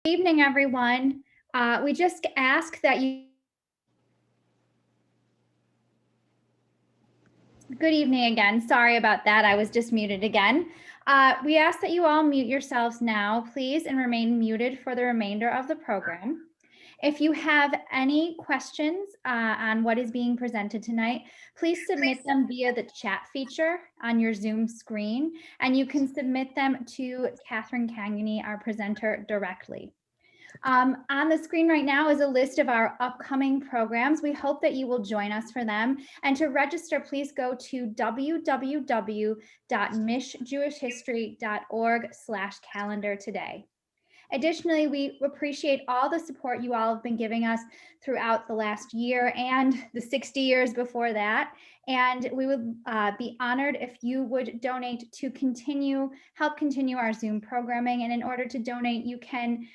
Good evening, everyone. We just ask that you. Good evening again. Sorry about that. I was just muted again. We ask that you all mute yourselves now, please, and remain muted for the remainder of the program. If you have any questions on what is being presented tonight, please submit them via the chat feature on your Zoom screen, and you can submit them to Catherine Cangany, our presenter, directly. On the screen right now is a list of our upcoming programs. We hope that you will join us for them. And to register, please go to www.mishjewishhistory.org/calendar today. Additionally, we appreciate all the support you all have been giving us throughout the last year and the 60 years before that. And we would be honored if you would donate to help continue our Zoom programming. And in order to donate, you can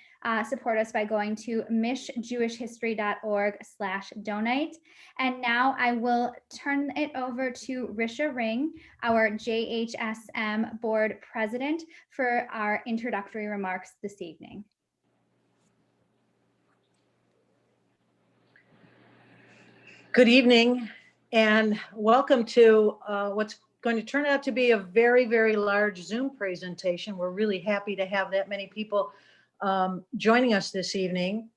support us by going to mishjewishhistory.org/donate. And now I will turn it over to Risha Ring, our JHSM board president, for our introductory remarks this evening. Good evening and welcome to what's going to turn out to be a very, very large Zoom presentation. We're really happy to have that many people joining us this evening.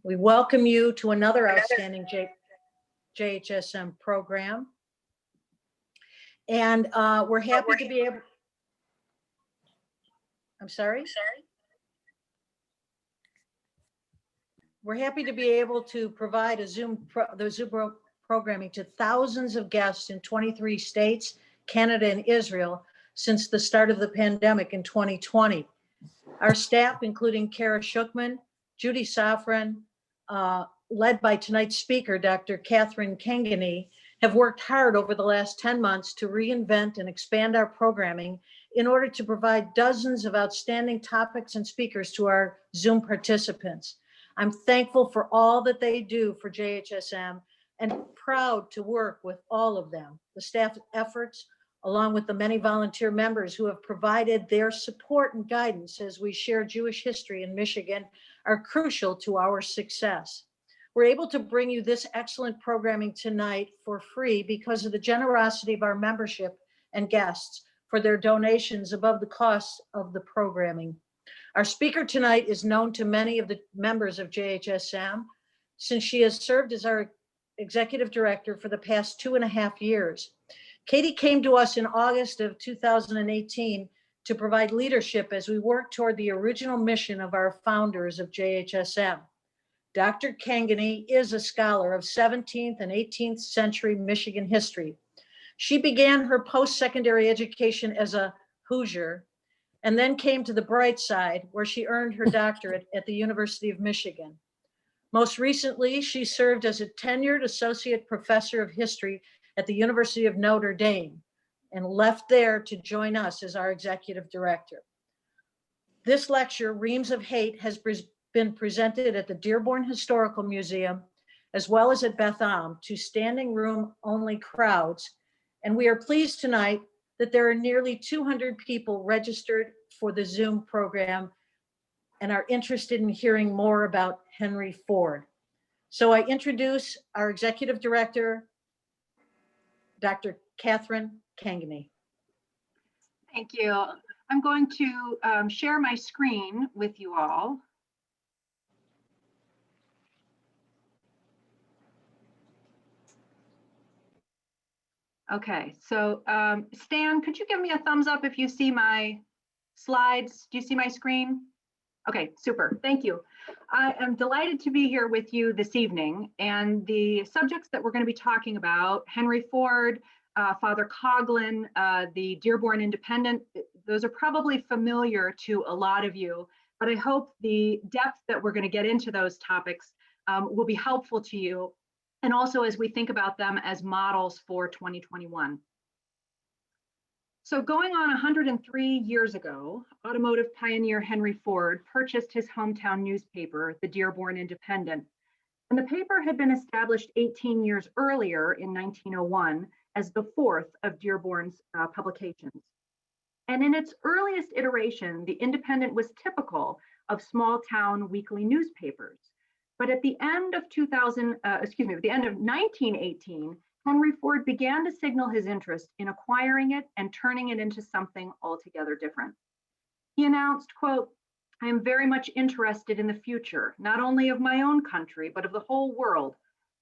We welcome you to another outstanding JHSM program. And we're happy to be able, I'm sorry? We're happy to be able to provide the Zoom programming to thousands of guests in 23 states, Canada, and Israel since the start of the pandemic in 2020. Our staff, including Kara Shukman, Judy Safran, led by tonight's speaker, Dr. Catherine Cangany, have worked hard over the last 10 months to reinvent and expand our programming in order to provide dozens of outstanding topics and speakers to our Zoom participants. I'm thankful for all that they do for JHSM and proud to work with all of them. The staff efforts, along with the many volunteer members who have provided their support and guidance as we share Jewish history in Michigan, are crucial to our success. We're able to bring you this excellent programming tonight for free because of the generosity of our membership and guests for their donations above the cost of the programming. Our speaker tonight is known to many of the members of JHSM since she has served as our executive director for the past 2.5 years. Katie came to us in August of 2018 to provide leadership as we work toward the original mission of our founders of JHSM. Dr. Cangany is a scholar of 17th and 18th century Michigan history. She began her post-secondary education as a Hoosier and then came to the bright side where she earned her doctorate at the University of Michigan. Most recently, she served as a tenured associate professor of history at the University of Notre Dame and left there to join us as our executive director. This lecture, Reams of Hate, has been presented at the Dearborn Historical Museum, as well as at Beth Am to standing room only crowds. And we are pleased tonight that there are nearly 200 people registered for the Zoom program and are interested in hearing more about Henry Ford. So I introduce our executive director, Dr. Catherine Cangany. Thank you. I'm going to share my screen with you all. Okay, so Stan, could you give me a thumbs up if you see my slides? Do you see my screen? Okay, super, thank you. I am delighted to be here with you this evening, and the subjects that we're going to be talking about, Henry Ford, Father Coughlin, the Dearborn Independent, those are probably familiar to a lot of you, but I hope the depth that we're going to get into those topics will be helpful to you, and also as we think about them as models for 2021. So going on 103 years ago, automotive pioneer Henry Ford purchased his hometown newspaper, the Dearborn Independent. And the paper had been established 18 years earlier in 1901 as the fourth of Dearborn's publications. And in its earliest iteration, the Independent was typical of small town weekly newspapers. But at the end of 1918, Henry Ford began to signal his interest in acquiring it and turning it into something altogether different. He announced, quote, "I am very much interested in the future, not only of my own country, but of the whole world.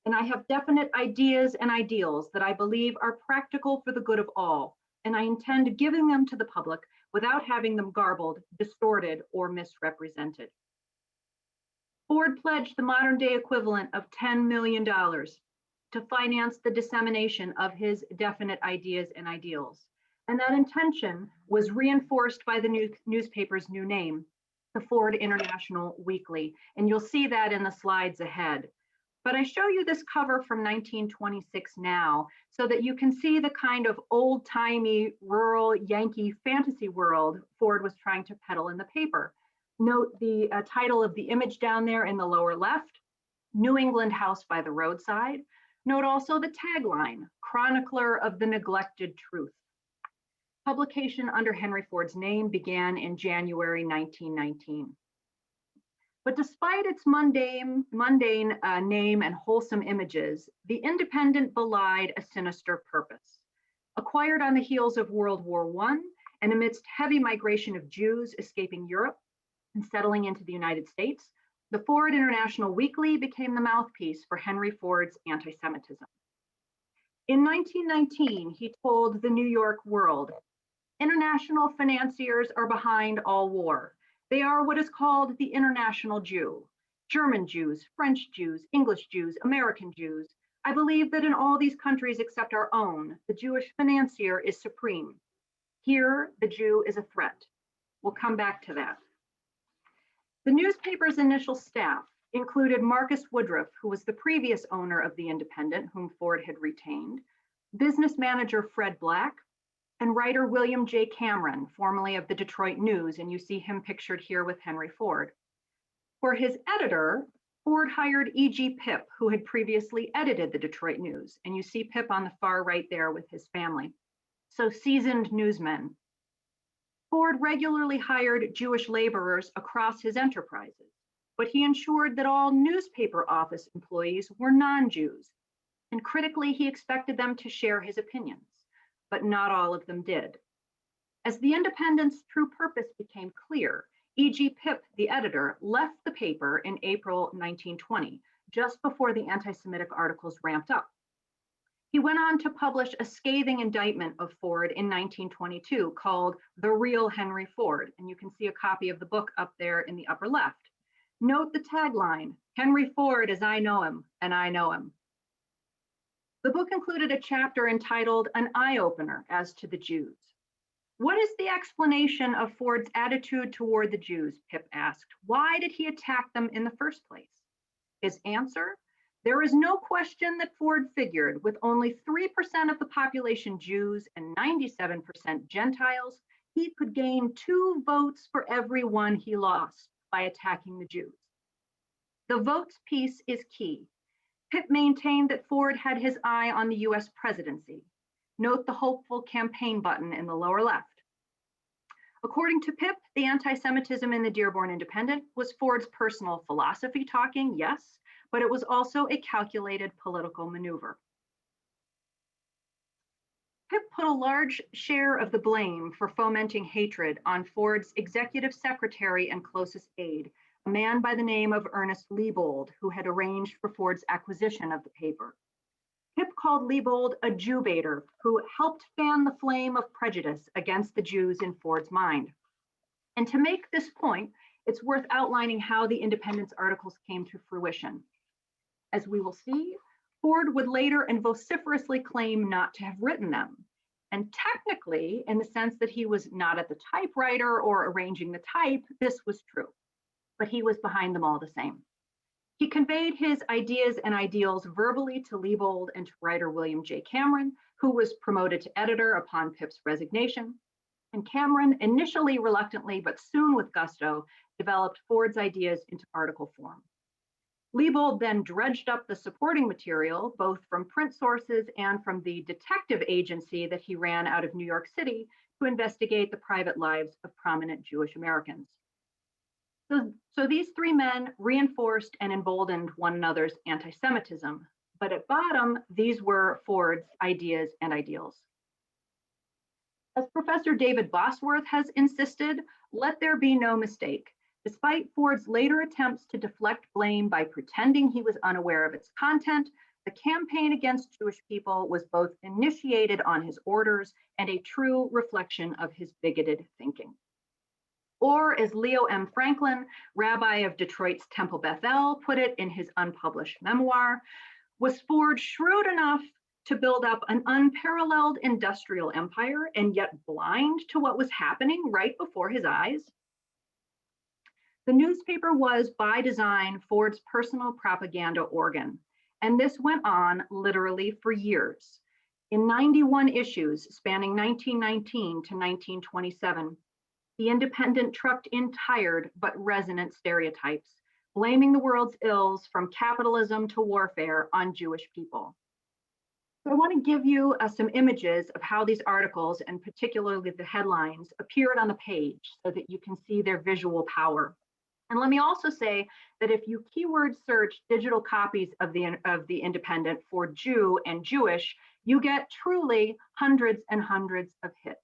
And I have definite ideas and ideals that I believe are practical for the good of all. And I intend giving them to the public without having them garbled, distorted, or misrepresented." Ford pledged the modern day equivalent of $10 million to finance the dissemination of his definite ideas and ideals. And that intention was reinforced by the newspaper's new name, the Ford International Weekly. And you'll see that in the slides ahead. But I show you this cover from 1926 now so that you can see the kind of old-timey rural Yankee fantasy world Ford was trying to peddle in the paper. Note the title of the image down there in the lower left, New England House by the Roadside. Note also the tagline, Chronicler of the Neglected Truth. Publication under Henry Ford's name began in January 1919. But despite its mundane name and wholesome images, the Independent belied a sinister purpose. Acquired on the heels of World War I and amidst heavy migration of Jews escaping Europe and settling into the United States, the Ford International Weekly became the mouthpiece for Henry Ford's anti-Semitism. In 1919, he told the New York World, "International financiers are behind all war. They are what is called the international Jew. German Jews, French Jews, English Jews, American Jews. I believe that in all these countries except our own, the Jewish financier is supreme. Here, the Jew is a threat." We'll come back to that. The newspaper's initial staff included Marcus Woodruff, who was the previous owner of the Independent, whom Ford had retained, business manager Fred Black, and writer William J. Cameron, formerly of the Detroit News, and you see him pictured here with Henry Ford. For his editor, Ford hired E.G. Pip, who had previously edited the Detroit News, and you see Pip on the far right there with his family. So seasoned newsmen. Ford regularly hired Jewish laborers across his enterprises, but he ensured that all newspaper office employees were non-Jews, and critically, he expected them to share his opinions, but not all of them did. As the Independent's true purpose became clear, E.G. Pip, the editor, left the paper in April 1920, just before the anti-Semitic articles ramped up. He went on to publish a scathing indictment of Ford in 1922 called The Real Henry Ford, and you can see a copy of the book up there in the upper left. Note the tagline, "Henry Ford as I know him, and I know him." The book included a chapter entitled An Eye-Opener as to the Jews. "What is the explanation of Ford's attitude toward the Jews?" Pip asked. "Why did he attack them in the first place?" His answer, "There is no question that Ford figured with only 3% of the population Jews and 97% Gentiles, he could gain 2 votes for every one he lost by attacking the Jews." The votes piece is key. Pip maintained that Ford had his eye on the US presidency. Note the hopeful campaign button in the lower left. According to Pip, the anti-Semitism in the Dearborn Independent was Ford's personal philosophy talking, yes, but it was also a calculated political maneuver. Pip put a large share of the blame for fomenting hatred on Ford's executive secretary and closest aide, a man by the name of Ernest Liebold, who had arranged for Ford's acquisition of the paper. Pip called Liebold a Jew baiter who helped fan the flame of prejudice against the Jews in Ford's mind. And to make this point, it's worth outlining how the Independent's articles came to fruition. As we will see, Ford would later and vociferously claim not to have written them. And technically, in the sense that he was not at the typewriter or arranging the type, this was true, but he was behind them all the same. He conveyed his ideas and ideals verbally to Liebold and to writer William J. Cameron, who was promoted to editor upon Pip's resignation. And Cameron, initially reluctantly, but soon with gusto, developed Ford's ideas into article form. Liebold then dredged up the supporting material, both from print sources and from the detective agency that he ran out of New York City to investigate the private lives of prominent Jewish Americans. So these three men reinforced and emboldened one another's anti-Semitism, but at bottom, these were Ford's ideas and ideals. As Professor David Bosworth has insisted, let there be no mistake. Despite Ford's later attempts to deflect blame by pretending he was unaware of its content, the campaign against Jewish people was both initiated on his orders and a true reflection of his bigoted thinking. Or, as Leo M. Franklin, rabbi of Detroit's Temple Beth-El, put it in his unpublished memoir, was Ford shrewd enough to build up an unparalleled industrial empire and yet blind to what was happening right before his eyes? The newspaper was, by design, Ford's personal propaganda organ, and this went on literally for years. In 91 issues spanning 1919 to 1927, the Independent trucked in tired but resonant stereotypes, blaming the world's ills from capitalism to warfare on Jewish people. So I want to give you some images of how these articles, and particularly the headlines, appeared on the page so that you can see their visual power. And let me also say that if you keyword search digital copies of the Independent for Jew and Jewish, you get truly hundreds and hundreds of hits.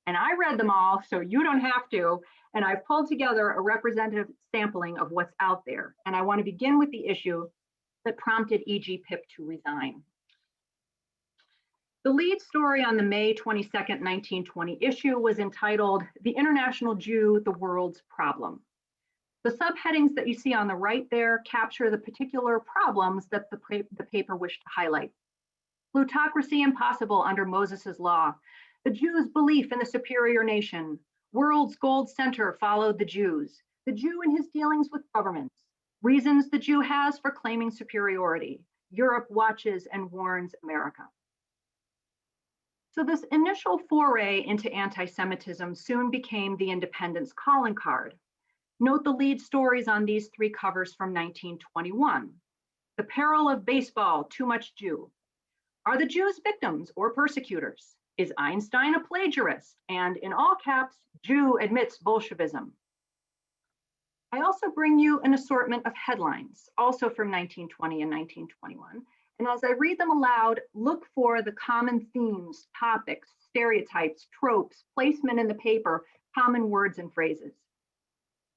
And I read them all, so you don't have to. And I've pulled together a representative sampling of what's out there. And I want to begin with the issue that prompted E.G. Pip to resign. The lead story on the May 22nd, 1920 issue was entitled "The International Jew, the World's Problem." The subheadings that you see on the right there capture the particular problems that the paper wished to highlight. Plutocracy impossible under Moses's law. The Jews' belief in the superior nation. World's gold center followed the Jews. The Jew in his dealings with governments. Reasons the Jew has for claiming superiority. Europe watches and warns America. So this initial foray into anti-Semitism soon became the Independent's calling card. Note the lead stories on these three covers from 1921. The Peril of Baseball, Too Much Jew. Are the Jews victims or persecutors? Is Einstein a plagiarist? And in all caps, Jew admits Bolshevism. I also bring you an assortment of headlines, also from 1920 and 1921. And as I read them aloud, look for the common themes, topics, stereotypes, tropes, placement in the paper, common words and phrases.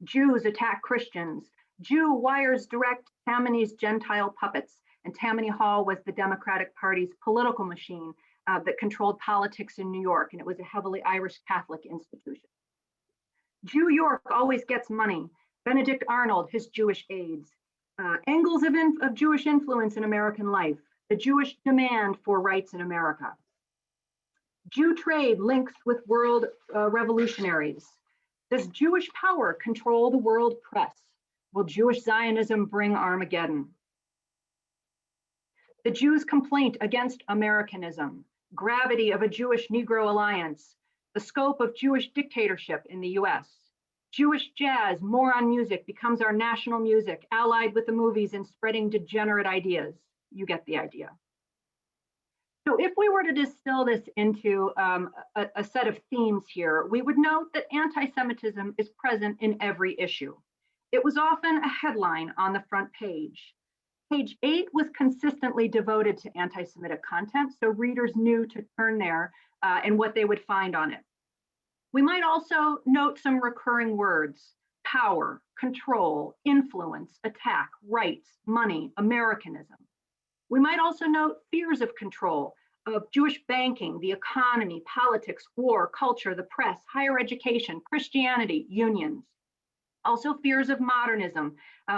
Jews attack Christians. Jew wires direct Tammany's Gentile puppets. And Tammany Hall was the Democratic Party's political machine that controlled politics in New York, and it was a heavily Irish Catholic institution. Jew York always gets money. Benedict Arnold, his Jewish aides. Angles of Jewish influence in American life. The Jewish demand for rights in America. Jew trade links with world revolutionaries. Does Jewish power control the world press? Will Jewish Zionism bring Armageddon? The Jews' complaint against Americanism, gravity of a Jewish-Negro alliance, the scope of Jewish dictatorship in the US. Jewish jazz, more on music, becomes our national music, allied with the movies and spreading degenerate ideas. You get the idea. So if we were to distill this into a set of themes here, we would note that anti-Semitism is present in every issue. It was often a headline on the front page. Page 8 was consistently devoted to anti-Semitic content, so readers knew to turn there and what they would find on it. We might also note some recurring words: power, control, influence, attack, rights, money, Americanism. We might also note fears of control, of Jewish banking, the economy, politics, war, culture, the press, higher education, Christianity, unions. Also fears of modernism,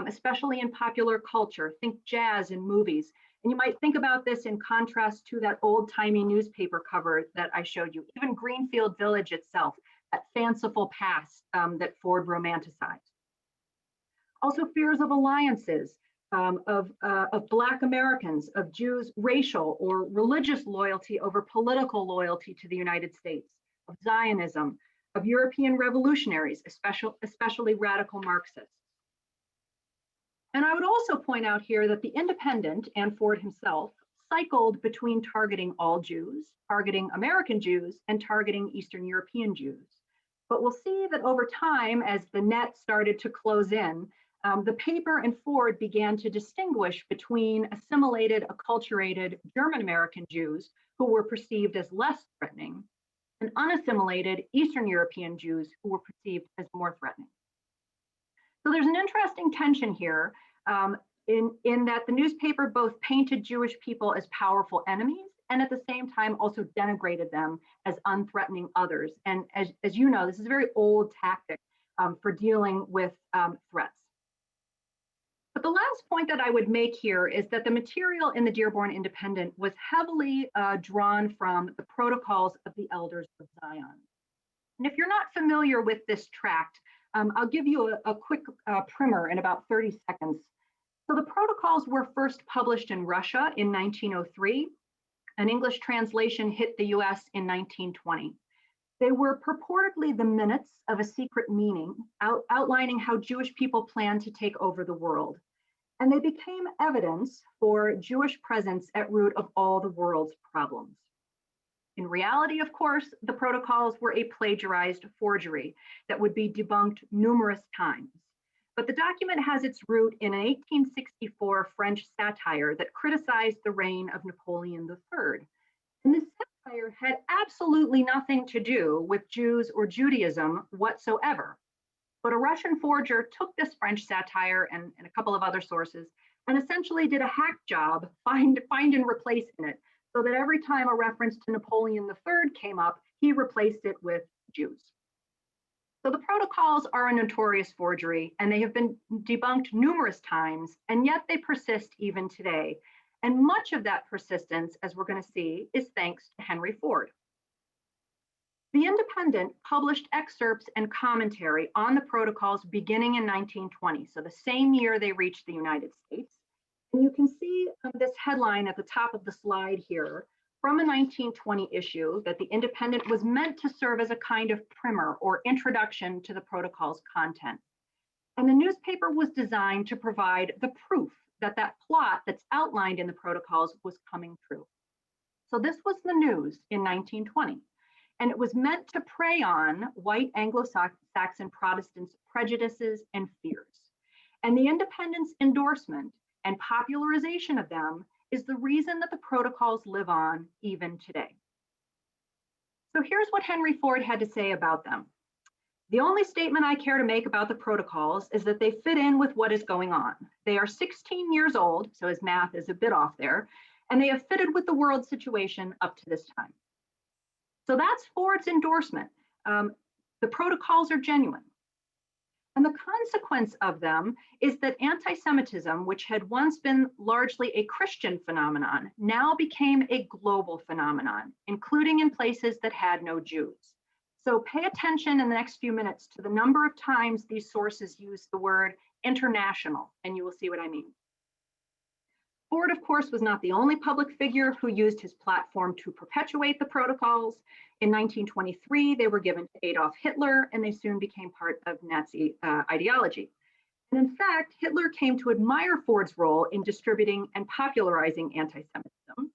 especially in popular culture. Think jazz and movies. And you might think about this in contrast to that old-timey newspaper cover that I showed you, even Greenfield Village itself, that fanciful past that Ford romanticized. Also fears of alliances, of Black Americans, of Jews' racial or religious loyalty over political loyalty to the United States, of Zionism, of European revolutionaries, especially radical Marxists. And I would also point out here that the Independent and Ford himself cycled between targeting all Jews, targeting American Jews, and targeting Eastern European Jews. But we'll see that over time, as the net started to close in, the paper and Ford began to distinguish between assimilated, acculturated German-American Jews who were perceived as less threatening and unassimilated Eastern European Jews who were perceived as more threatening. So there's an interesting tension here in that the newspaper both painted Jewish people as powerful enemies and at the same time also denigrated them as unthreatening others. And as you know, this is a very old tactic for dealing with threats. But the last point that I would make here is that the material in the Dearborn Independent was heavily drawn from the Protocols of the Elders of Zion. And if you're not familiar with this tract, I'll give you a quick primer in about 30 seconds. So the protocols were first published in Russia in 1903. An English translation hit the US in 1920. They were purportedly the minutes of a secret meeting outlining how Jewish people planned to take over the world. And they became evidence for Jewish presence at root of all the world's problems. In reality, of course, the protocols were a plagiarized forgery that would be debunked numerous times. But the document has its root in an 1864 French satire that criticized the reign of Napoleon III. And this satire had absolutely nothing to do with Jews or Judaism whatsoever. But a Russian forger took this French satire and a couple of other sources and essentially did a hack job, find and replace in it, so that every time a reference to Napoleon III came up, he replaced it with Jews. So the protocols are a notorious forgery, and they have been debunked numerous times, and yet they persist even today. And much of that persistence, as we're going to see, is thanks to Henry Ford. The Independent published excerpts and commentary on the protocols beginning in 1920, so the same year they reached the United States. And you can see this headline at the top of the slide here from a 1920 issue that the Independent was meant to serve as a kind of primer or introduction to the protocol's content. And the newspaper was designed to provide the proof that that plot that's outlined in the protocols was coming true. So this was the news in 1920. And it was meant to prey on white Anglo-Saxon Protestants' prejudices and fears. And the Independent's endorsement and popularization of them is the reason that the protocols live on even today. So here's what Henry Ford had to say about them. The only statement I care to make about the protocols is that they fit in with what is going on. They are 16 years old, so his math is a bit off there, and they have fitted with the world situation up to this time. So that's Ford's endorsement. The protocols are genuine. And the consequence of them is that anti-Semitism, which had once been largely a Christian phenomenon, now became a global phenomenon, including in places that had no Jews. So pay attention in the next few minutes to the number of times these sources use the word international, and you will see what I mean. Ford, of course, was not the only public figure who used his platform to perpetuate the protocols. In 1923, they were given to Adolf Hitler, and they soon became part of Nazi ideology. And in fact, Hitler came to admire Ford's role in distributing and popularizing anti-Semitism.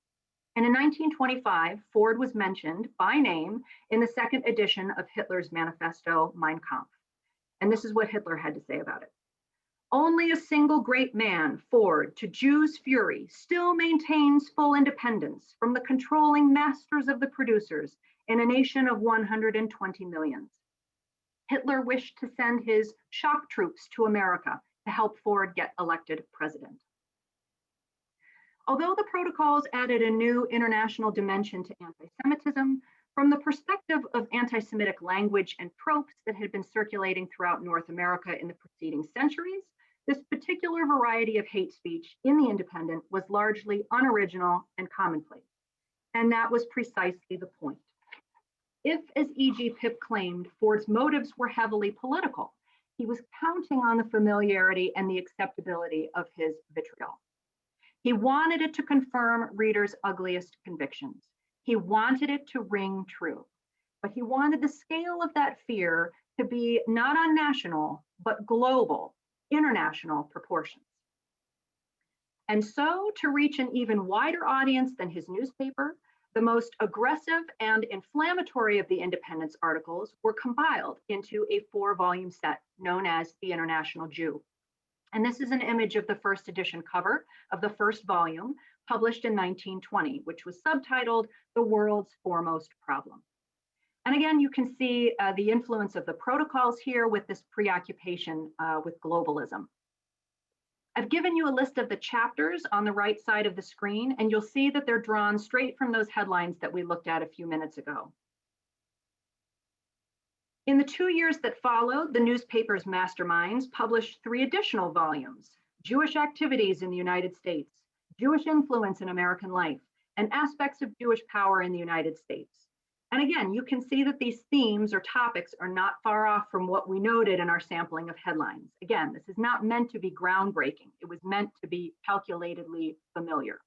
And in 1925, Ford was mentioned by name in the second edition of Hitler's manifesto, Mein Kampf. And this is what Hitler had to say about it. Only a single great man, Ford, to Jews' fury, still maintains full independence from the controlling masters of the producers in a nation of 120 millions. Hitler wished to send his shock troops to America to help Ford get elected president. Although the protocols added a new international dimension to anti-Semitism, from the perspective of anti-Semitic language and tropes that had been circulating throughout North America in the preceding centuries, this particular variety of hate speech in the Independent was largely unoriginal and commonplace. And that was precisely the point. If, as E.G. Pip claimed, Ford's motives were heavily political, he was counting on the familiarity and the acceptability of his vitriol. He wanted it to confirm readers' ugliest convictions. He wanted it to ring true, but he wanted the scale of that fear to be not on national, but global, international proportions. And so, to reach an even wider audience than his newspaper, The most aggressive and inflammatory of the Independent's articles were compiled into a 4-volume set known as The International Jew. And this is an image of the first edition cover of the first volume, published in 1920, which was subtitled The World's Foremost Problem. And again, you can see the influence of the protocols here with this preoccupation with globalism. I've given you a list of the chapters on the right side of the screen, and you'll see that they're drawn straight from those headlines that we looked at a few minutes ago. In the 2 years that followed, the newspaper's masterminds published 3 additional volumes: Jewish Activities in the United States, Jewish Influence in American Life, and Aspects of Jewish Power in the United States. And again, you can see that these themes or topics are not far off from what we noted in our sampling of headlines. Again, this is not meant to be groundbreaking. It was meant to be calculatedly familiar.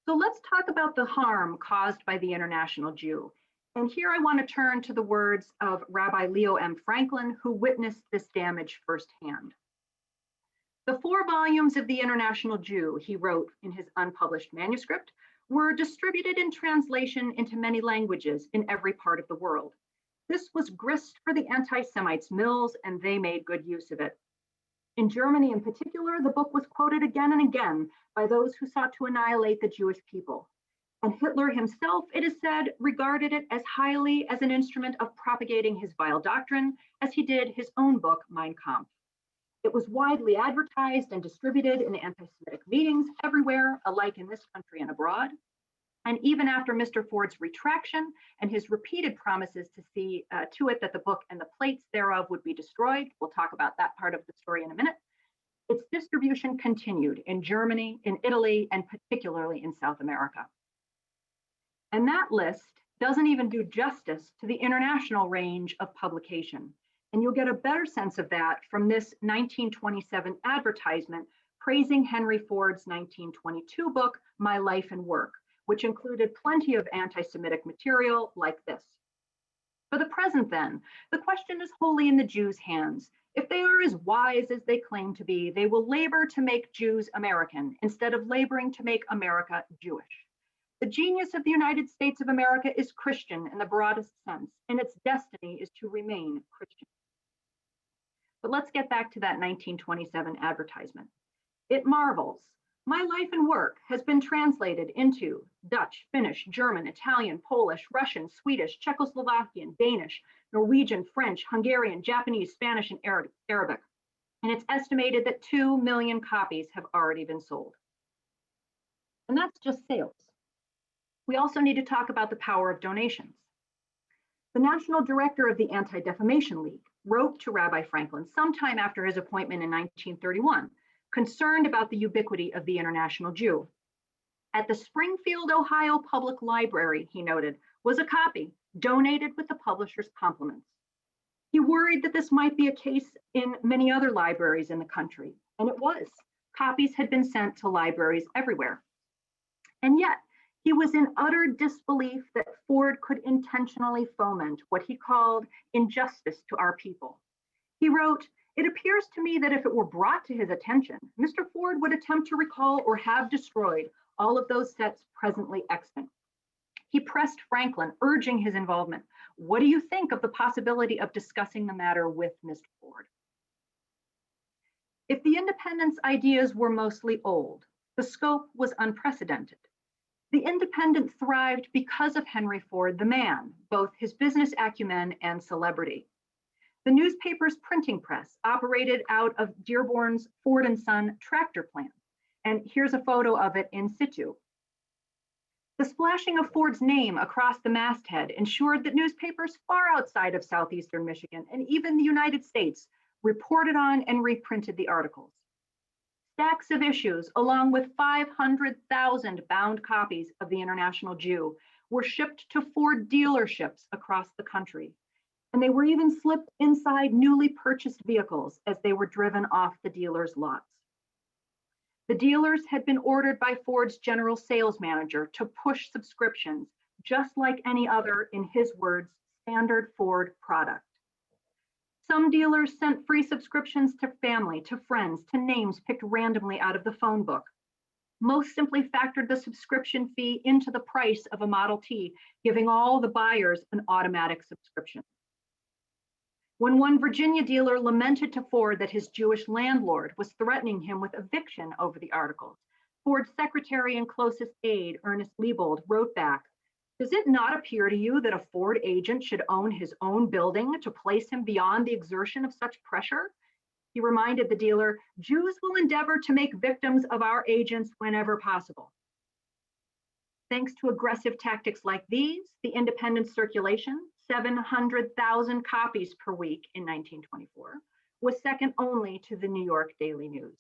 So let's talk about the harm caused by the International Jew. And here I want to turn to the words of Rabbi Leo M. Franklin, who witnessed this damage firsthand. The 4 volumes of The International Jew, he wrote in his unpublished manuscript, were distributed in translation into many languages in every part of the world. This was grist for the anti-Semites' mills, and they made good use of it. In Germany in particular, the book was quoted again and again by those who sought to annihilate the Jewish people. And Hitler himself, it is said, regarded it as highly as an instrument of propagating his vile doctrine as he did his own book, Mein Kampf. It was widely advertised and distributed in anti-Semitic meetings everywhere, alike in this country and abroad. And even after Mr. Ford's retraction and his repeated promises to see to it that the book and the plates thereof would be destroyed, we'll talk about that part of the story in a minute, its distribution continued in Germany, in Italy, and particularly in South America. And that list doesn't even do justice to the international range of publication. And you'll get a better sense of that from this 1927 advertisement praising Henry Ford's 1922 book, My Life and Work, which included plenty of anti-Semitic material like this. For the present then, the question is wholly in the Jews' hands. If they are as wise as they claim to be, they will labor to make Jews American instead of laboring to make America Jewish. The genius of the United States of America is Christian in the broadest sense, and its destiny is to remain Christian. But let's get back to that 1927 advertisement. It marvels. My Life and Work has been translated into Dutch, Finnish, German, Italian, Polish, Russian, Swedish, Czechoslovakian, Danish, Norwegian, French, Hungarian, Japanese, Spanish, and Arabic. And it's estimated that 2 million copies have already been sold. And that's just sales. We also need to talk about the power of donations. The national director of the Anti-Defamation League wrote to Rabbi Franklin sometime after his appointment in 1931, concerned about the ubiquity of the International Jew. At the Springfield, Ohio Public Library, he noted, was a copy donated with the publisher's compliments. He worried that this might be a case in many other libraries in the country, and it was. Copies had been sent to libraries everywhere. And yet, he was in utter disbelief that Ford could intentionally foment what he called injustice to our people. He wrote, "It appears to me that if it were brought to his attention, Mr. Ford would attempt to recall or have destroyed all of those sets presently extant." He pressed Franklin, urging his involvement. "What do you think of the possibility of discussing the matter with Mr. Ford?" If the Independent's ideas were mostly old, the scope was unprecedented. The Independent thrived because of Henry Ford, the man, both his business acumen and celebrity. The newspaper's printing press operated out of Dearborn's Ford & Son tractor plant, and here's a photo of it in situ. The splashing of Ford's name across the masthead ensured that newspapers far outside of southeastern Michigan and even the United States reported on and reprinted the articles. Stacks of issues, along with 500,000 bound copies of the International Jew, were shipped to Ford dealerships across the country. And they were even slipped inside newly purchased vehicles as they were driven off the dealers' lots. The dealers had been ordered by Ford's general sales manager to push subscriptions, just like any other, in his words, standard Ford product. Some dealers sent free subscriptions to family, to friends, to names picked randomly out of the phone book. Most simply factored the subscription fee into the price of a Model T, giving all the buyers an automatic subscription. When one Virginia dealer lamented to Ford that his Jewish landlord was threatening him with eviction over the articles, Ford's secretary and closest aide, Ernest Liebold, wrote back, "Does it not appear to you that a Ford agent should own his own building to place him beyond the exertion of such pressure?" He reminded the dealer, "Jews will endeavor to make victims of our agents whenever possible." Thanks to aggressive tactics like these, the Independent circulation, 700,000 copies per week in 1924, was second only to the New York Daily News.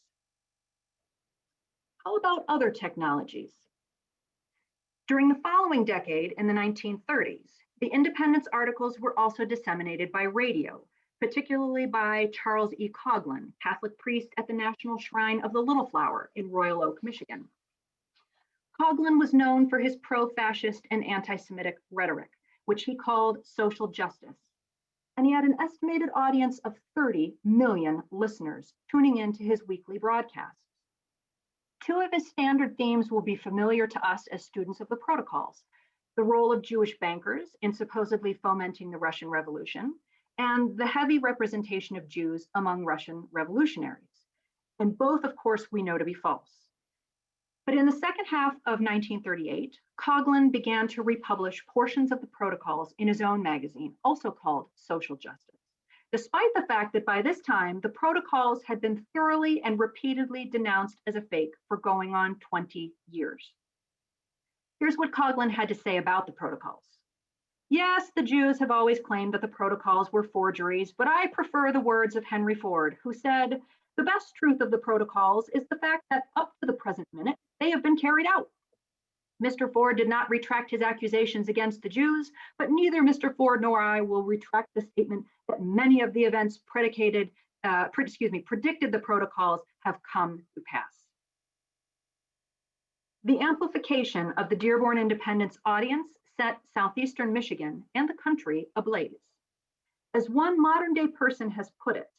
How about other technologies? During the following decade, in the 1930s, the Independent's articles were also disseminated by radio, particularly by Charles E. Coughlin, Catholic priest at the National Shrine of the Little Flower in Royal Oak, Michigan. Coughlin was known for his pro-fascist and anti-Semitic rhetoric, which he called social justice. And he had an estimated audience of 30 million listeners tuning into his weekly broadcasts. Two of his standard themes will be familiar to us as students of the protocols: the role of Jewish bankers in supposedly fomenting the Russian Revolution, and the heavy representation of Jews among Russian revolutionaries. And both, of course, we know to be false. But in the second half of 1938, Coughlin began to republish portions of the protocols in his own magazine, also called Social Justice, despite the fact that by this time, the protocols had been thoroughly and repeatedly denounced as a fake for going on 20 years. Here's what Coughlin had to say about the protocols. "Yes, the Jews have always claimed that the protocols were forgeries, but I prefer the words of Henry Ford, who said, 'The best truth of the protocols is the fact that up to the present minute, they have been carried out.' Mr. Ford did not retract his accusations against the Jews, but neither Mr. Ford nor I will retract the statement that many of the events predicted the protocols have come to pass." The amplification of the Dearborn Independent's audience set southeastern Michigan and the country ablaze. As one modern-day person has put it,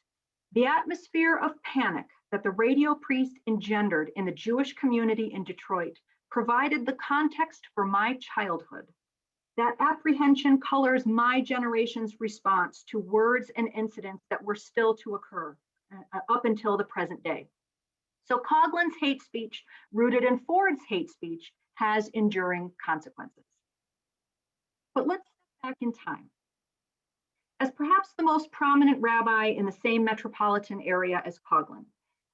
the atmosphere of panic that the radio priest engendered in the Jewish community in Detroit provided the context for my childhood. That apprehension colors my generation's response to words and incidents that were still to occur up until the present day. So Coughlin's hate speech, rooted in Ford's hate speech, has enduring consequences. But let's step back in time. As perhaps the most prominent rabbi in the same metropolitan area as Coughlin,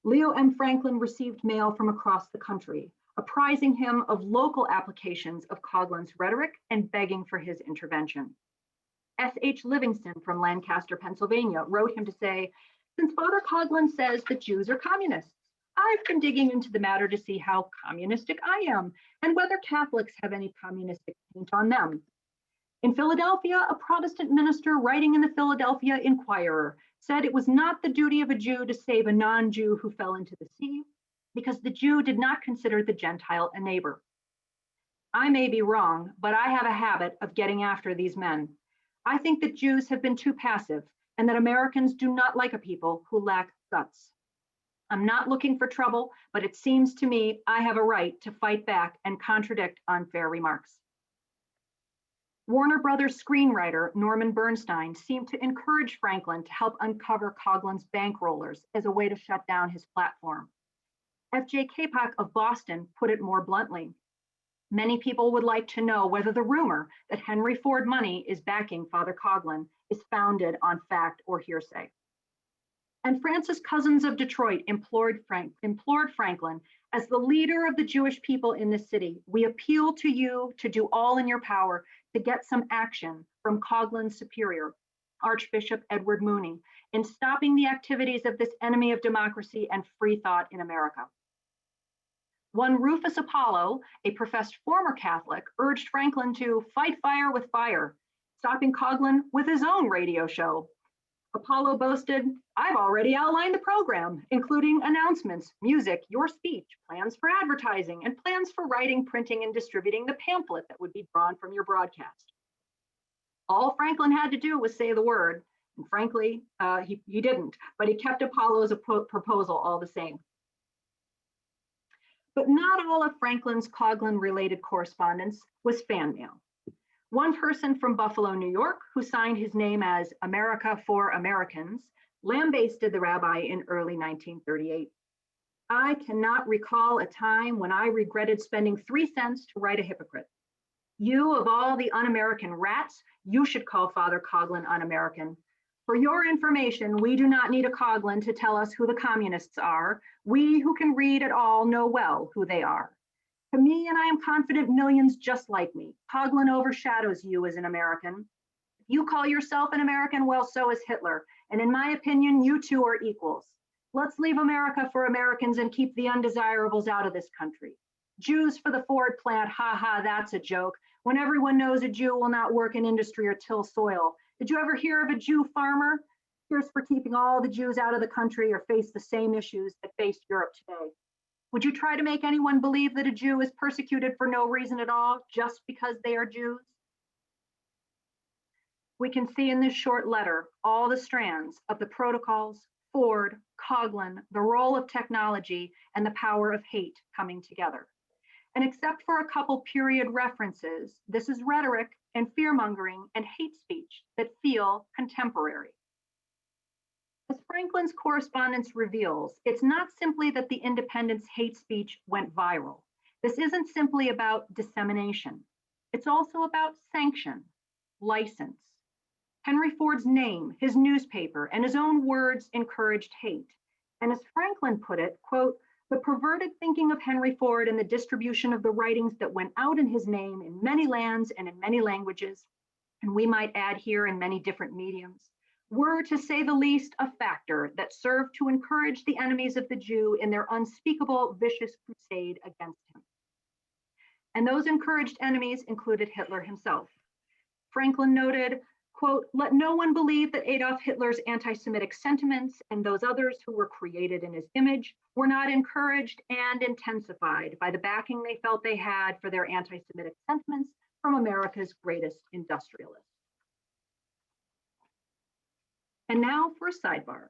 Leo M. Franklin received mail from across the country, apprising him of local applications of Coughlin's rhetoric and begging for his intervention. S.H. Livingston from Lancaster, Pennsylvania, wrote him to say, "Since Father Coughlin says that Jews are communists, I've been digging into the matter to see how communistic I am and whether Catholics have any communistic paint on them." In Philadelphia, a Protestant minister writing in the Philadelphia Inquirer said it was not the duty of a Jew to save a non-Jew who fell into the sea, because the Jew did not consider the Gentile a neighbor. I may be wrong, but I have a habit of getting after these men. I think that Jews have been too passive and that Americans do not like a people who lack guts. I'm not looking for trouble, but it seems to me I have a right to fight back and contradict unfair remarks. Warner Brothers screenwriter Norman Bernstein seemed to encourage Franklin to help uncover Coughlin's bankrollers as a way to shut down his platform. F.J. Kapok of Boston put it more bluntly. "Many people would like to know whether the rumor that Henry Ford money is backing Father Coughlin is founded on fact or hearsay." And Francis Cousins of Detroit implored Franklin, "As the leader of the Jewish people in this city, we appeal to you to do all in your power to get some action from Coughlin's superior, Archbishop Edward Mooney, in stopping the activities of this enemy of democracy and free thought in America." One Rufus Apollo, a professed former Catholic, urged Franklin to fight fire with fire, stopping Coughlin with his own radio show. Apollo boasted, "I've already outlined the program, including announcements, music, your speech, plans for advertising, and plans for writing, printing, and distributing the pamphlet that would be drawn from your broadcast." All Franklin had to do was say the word, and frankly, he didn't, but he kept Apollo's proposal all the same. But not all of Franklin's Coughlin-related correspondence was fan mail. One person from Buffalo, New York, who signed his name as America for Americans, lambasted the rabbi in early 1938. I cannot recall a time when I regretted spending 3 cents to write a hypocrite. You, of all the un-American rats, you should call Father Coughlin un-American. For your information, we do not need a Coughlin to tell us who the communists are. We who can read at all know well who they are. To me, and I am confident millions just like me, Coughlin overshadows you as an American. If you call yourself an American, well, so is Hitler. And in my opinion, you two are equals. Let's leave America for Americans and keep the undesirables out of this country. Jews for the Ford plant, ha ha, that's a joke. When everyone knows a Jew will not work in industry or till soil. Did you ever hear of a Jew farmer? Here's for keeping all the Jews out of the country or face the same issues that face Europe today. Would you try to make anyone believe that a Jew is persecuted for no reason at all, just because they are Jews? We can see in this short letter all the strands of the protocols, Ford, Coughlin, the role of technology, and the power of hate coming together. And except for a couple period references, this is rhetoric and fear-mongering and hate speech that feel contemporary. As Franklin's correspondence reveals, it's not simply that the Independent's hate speech went viral. This isn't simply about dissemination. It's also about sanction, license. Henry Ford's name, his newspaper, and his own words encouraged hate. And as Franklin put it, quote, the perverted thinking of Henry Ford and the distribution of the writings that went out in his name in many lands and in many languages, and we might add here in many different mediums, were, to say the least, a factor that served to encourage the enemies of the Jew in their unspeakable, vicious crusade against him. And those encouraged enemies included Hitler himself. Franklin noted, quote, let no one believe that Adolf Hitler's anti-Semitic sentiments and those others who were created in his image were not encouraged and intensified by the backing they felt they had for their anti-Semitic sentiments from America's greatest industrialists. And now for a sidebar.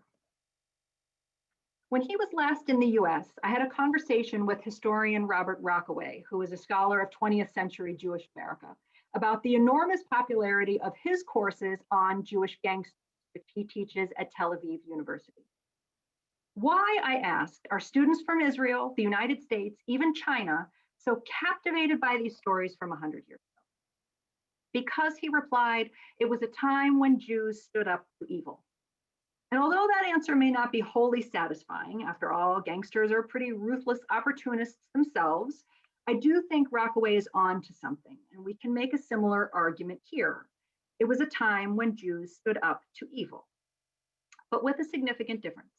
When he was last in the US, I had a conversation with historian Robert Rockaway, who is a scholar of 20th century Jewish America, about the enormous popularity of his courses on Jewish gangsters, which he teaches at Tel Aviv University. Why, I asked, are students from Israel, the United States, even China, so captivated by these stories from 100 years ago? Because, he replied, it was a time when Jews stood up to evil. And although that answer may not be wholly satisfying, after all, gangsters are pretty ruthless opportunists themselves, I do think Rockaway is on to something, and we can make a similar argument here. It was a time when Jews stood up to evil, but with a significant difference.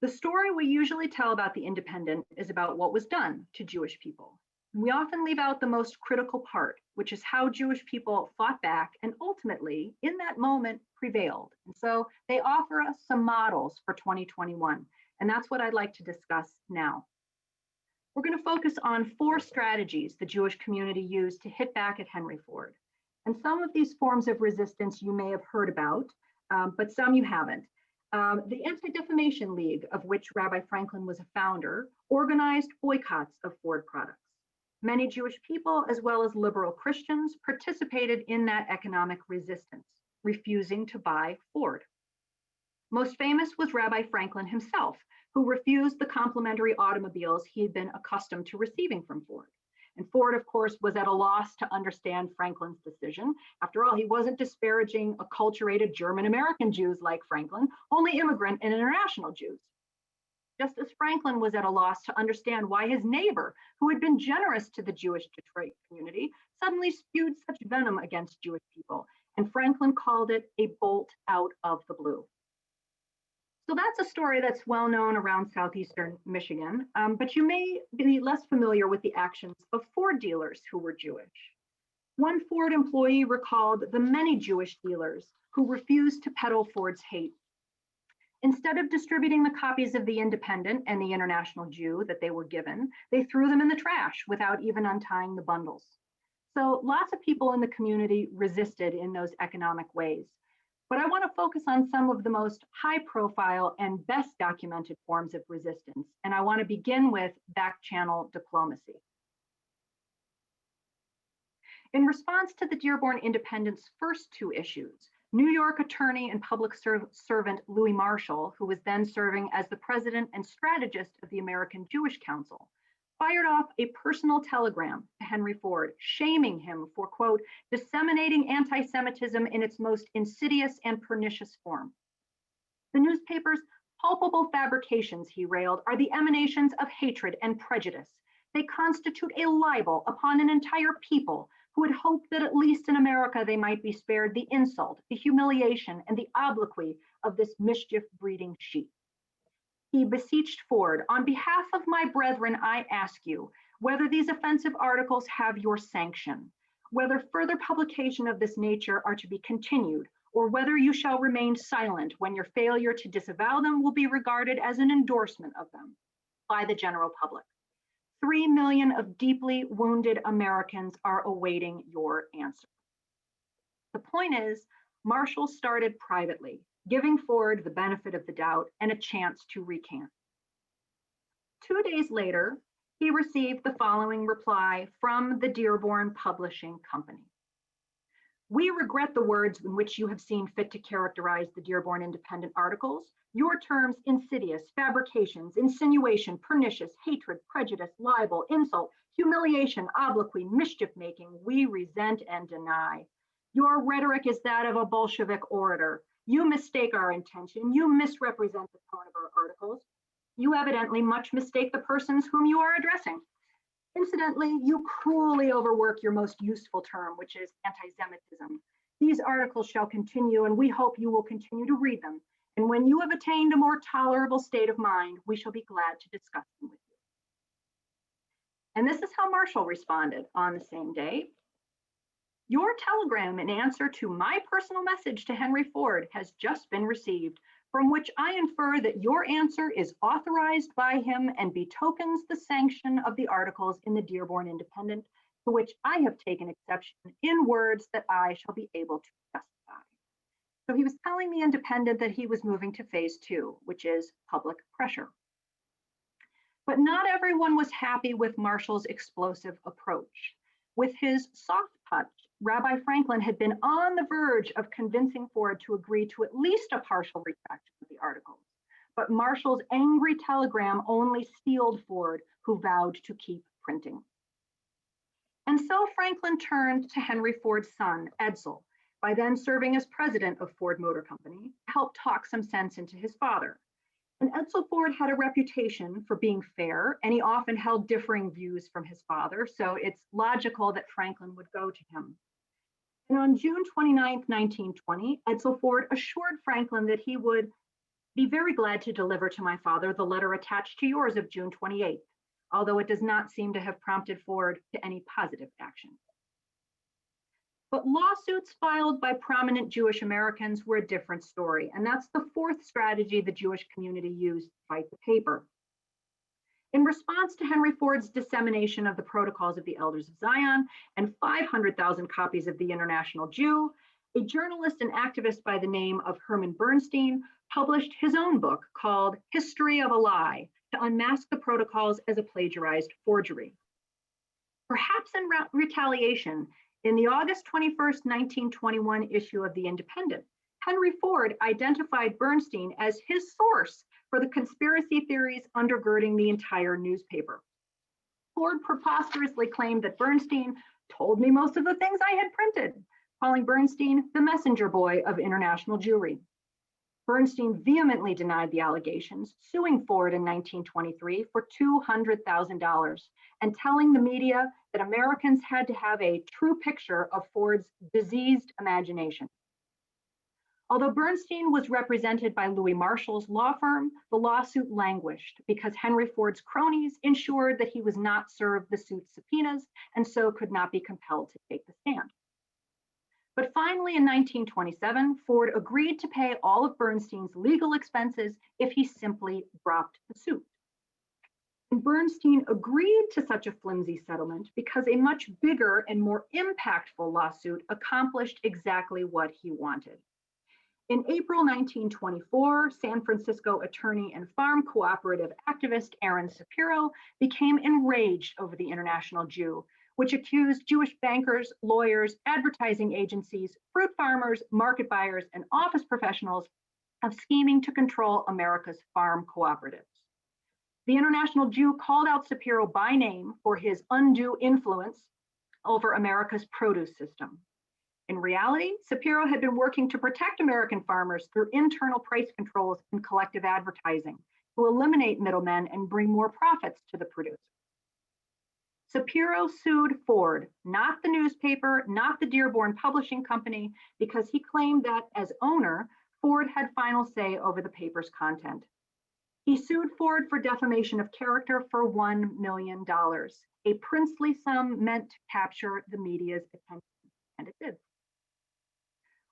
The story we usually tell about the Independent is about what was done to Jewish people. We often leave out the most critical part, which is how Jewish people fought back and ultimately, in that moment, prevailed. And so they offer us some models for 2021, and that's what I'd like to discuss now. We're going to focus on 4 strategies the Jewish community used to hit back at Henry Ford. And some of these forms of resistance you may have heard about, but some you haven't. The Anti-Defamation League, of which Rabbi Franklin was a founder, organized boycotts of Ford products. Many Jewish people, as well as liberal Christians, participated in that economic resistance, refusing to buy Ford. Most famous was Rabbi Franklin himself, who refused the complimentary automobiles he had been accustomed to receiving from Ford. And Ford, of course, was at a loss to understand Franklin's decision. After all, he wasn't disparaging acculturated German-American Jews like Franklin, only immigrant and international Jews. Just as Franklin was at a loss to understand why his neighbor, who had been generous to the Jewish Detroit community, suddenly spewed such venom against Jewish people, and Franklin called it a bolt out of the blue. So that's a story that's well known around southeastern Michigan, but you may be less familiar with the actions of Ford dealers who were Jewish. One Ford employee recalled the many Jewish dealers who refused to peddle Ford's hate. Instead of distributing the copies of the Independent and the International Jew that they were given, they threw them in the trash without even untying the bundles. So lots of people in the community resisted in those economic ways. But I want to focus on some of the most high profile and best documented forms of resistance. And I want to begin with back channel diplomacy. In response to the Dearborn Independent's first two issues, New York attorney and public servant Louis Marshall, who was then serving as the president and strategist of the American Jewish Council, fired off a personal telegram to Henry Ford, shaming him for, quote, disseminating anti-Semitism in its most insidious and pernicious form. The newspaper's palpable fabrications, he railed, are the emanations of hatred and prejudice. They constitute a libel upon an entire people who had hoped that at least in America they might be spared the insult, the humiliation, and the obloquy of this mischief-breeding sheep. He beseeched Ford, on behalf of my brethren, I ask you whether these offensive articles have your sanction, whether further publication of this nature are to be continued, or whether you shall remain silent when your failure to disavow them will be regarded as an endorsement of them by the general public. 3 million of deeply wounded Americans are awaiting your answer. The point is, Marshall started privately, giving Ford the benefit of the doubt and a chance to recant. 2 days later, he received the following reply from the Dearborn Publishing Company. We regret the words in which you have seen fit to characterize the Dearborn Independent articles. Your terms insidious, fabrications, insinuation, pernicious, hatred, prejudice, libel, insult, humiliation, obloquy, mischief-making, we resent and deny. Your rhetoric is that of a Bolshevik orator. You mistake our intention. You misrepresent the tone of our articles. You evidently much mistake the persons whom you are addressing. Incidentally, you cruelly overwork your most useful term, which is anti-Semitism. These articles shall continue, and we hope you will continue to read them. And when you have attained a more tolerable state of mind, we shall be glad to discuss them with you. And this is how Marshall responded on the same day. Your telegram in answer to my personal message to Henry Ford has just been received, from which I infer that your answer is authorized by him and betokens the sanction of the articles in the Dearborn Independent, to which I have taken exception in words that I shall be able to justify. So he was telling the Independent that he was moving to phase 2, which is public pressure. But not everyone was happy with Marshall's explosive approach. With his soft touch, Rabbi Franklin had been on the verge of convincing Ford to agree to at least a partial retraction of the articles. But Marshall's angry telegram only steeled Ford, who vowed to keep printing. And so Franklin turned to Henry Ford's son, Edsel, by then serving as president of Ford Motor Company, to help talk some sense into his father. And Edsel Ford had a reputation for being fair, and he often held differing views from his father, so it's logical that Franklin would go to him. And on June 29, 1920, Edsel Ford assured Franklin that he would be very glad to deliver to my father the letter attached to yours of June 28th, although it does not seem to have prompted Ford to any positive action. But lawsuits filed by prominent Jewish Americans were a different story, and that's the fourth strategy the Jewish community used to fight the paper. In response to Henry Ford's dissemination of the Protocols of the Elders of Zion and 500,000 copies of the International Jew, a journalist and activist by the name of Herman Bernstein published his own book called History of a Lie to unmask the Protocols as a plagiarized forgery. Perhaps in retaliation, in the August 21, 1921 issue of The Independent, Henry Ford identified Bernstein as his source for the conspiracy theories undergirding the entire newspaper. Ford preposterously claimed that Bernstein told me most of the things I had printed, calling Bernstein the messenger boy of international Jewry. Bernstein vehemently denied the allegations, suing Ford in 1923 for $200,000 and telling the media that Americans had to have a true picture of Ford's diseased imagination. Although Bernstein was represented by Louis Marshall's law firm, the lawsuit languished because Henry Ford's cronies ensured that he was not served the suit's subpoenas and so could not be compelled to take the stand. But finally, in 1927, Ford agreed to pay all of Bernstein's legal expenses if he simply dropped the suit. And Bernstein agreed to such a flimsy settlement because a much bigger and more impactful lawsuit accomplished exactly what he wanted. In April 1924, San Francisco attorney and farm cooperative activist Aaron Shapiro became enraged over the International Jew, which accused Jewish bankers, lawyers, advertising agencies, fruit farmers, market buyers, and office professionals of scheming to control America's farm cooperatives. The International Jew called out Shapiro by name for his undue influence over America's produce system. In reality, Shapiro had been working to protect American farmers through internal price controls and collective advertising to eliminate middlemen and bring more profits to the producer. Shapiro sued Ford, not the newspaper, not the Dearborn Publishing Company, because he claimed that as owner, Ford had final say over the paper's content. He sued Ford for defamation of character for $1 million, a princely sum meant to capture the media's attention, and it did.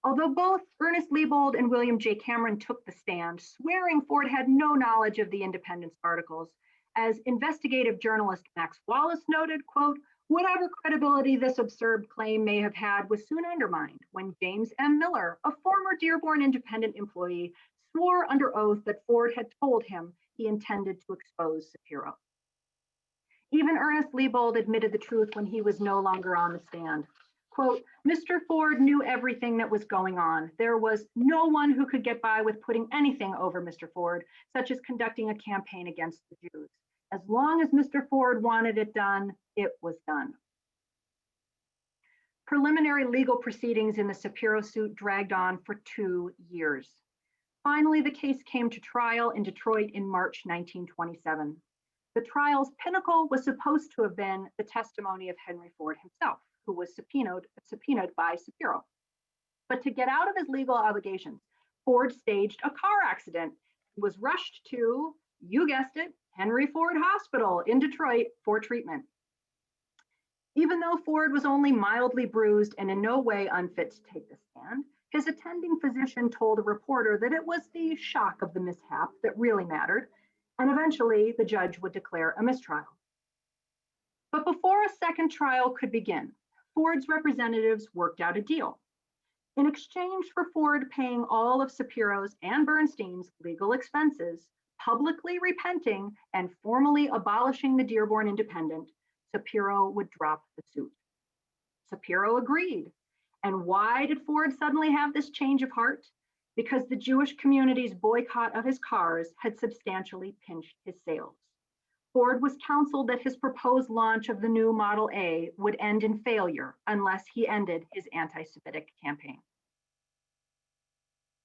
Although both Ernest Liebold and William J. Cameron took the stand, swearing Ford had no knowledge of the Independent's articles, as investigative journalist Max Wallace noted, quote, whatever credibility this absurd claim may have had was soon undermined when James M. Miller, a former Dearborn Independent employee, swore under oath that Ford had told him he intended to expose Shapiro. Even Ernest Liebold admitted the truth when he was no longer on the stand. Quote, Mr. Ford knew everything that was going on. There was no one who could get by with putting anything over Mr. Ford, such as conducting a campaign against the Jews. As long as Mr. Ford wanted it done, it was done. Preliminary legal proceedings in the Shapiro suit dragged on for 2 years. Finally, the case came to trial in Detroit in March 1927. The trial's pinnacle was supposed to have been the testimony of Henry Ford himself, who was subpoenaed by Shapiro. But to get out of his legal obligations, Ford staged a car accident and was rushed to, you guessed it, Henry Ford Hospital in Detroit for treatment. Even though Ford was only mildly bruised and in no way unfit to take the stand, his attending physician told a reporter that it was the shock of the mishap that really mattered, and eventually the judge would declare a mistrial. But before a second trial could begin, Ford's representatives worked out a deal. In exchange for Ford paying all of Shapiro's and Bernstein's legal expenses, publicly repenting and formally abolishing the Dearborn Independent, Shapiro would drop the suit. Shapiro agreed. And why did Ford suddenly have this change of heart? Because the Jewish community's boycott of his cars had substantially pinched his sales. Ford was counseled that his proposed launch of the new Model A would end in failure unless he ended his anti-Semitic campaign.